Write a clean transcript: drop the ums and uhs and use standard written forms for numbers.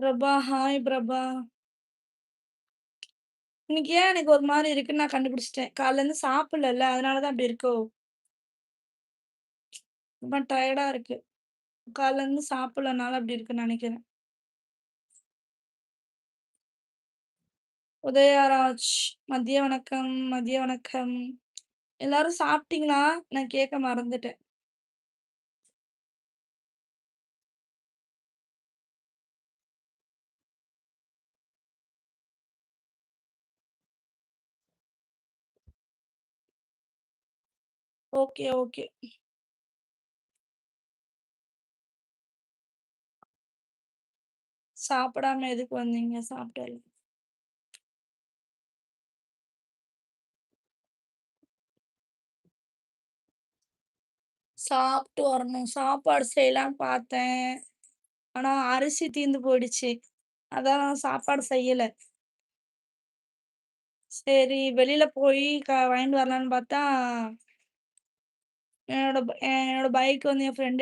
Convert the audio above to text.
Prabha, hi Prabha. இன்னைக்கு ஏன் எனக்கு ஒரு மாரி இருக்குன்னு நான் கண்டுபிடிச்சுட்டேன். காலைலருந்து சாப்பிடலல்ல, அதனால தான் அப்படி இருக்கோ? ரொம்ப டயர்டா இருக்கு. காலைலருந்து சாப்பிடலனால அப்படி இருக்குன்னு நெனைக்கிறேன். உதயராஜ், மதிய வணக்கம், மதிய வணக்கம். எல்லாரும் சாப்பிட்டீங்களா? நான் கேட்க மறந்துட்டேன். Okay, okay. சாப்பிடாம எதுக்கு வந்தீங்க? சாப்பிட்டேல்ல. சாப்பிட்டு வரணும். சாப்பாடு செய்யலான்னு பார்த்தேன். ஆனா அரிசி தீர்ந்து போயிடுச்சு. அதான் சாப்பாடு செய்யல. சரி வெளியில போய் வாங்கிட்டு வரலான்னு பார்த்தா, என்னோட பைக் வந்து என் ஃப்ரெண்ட்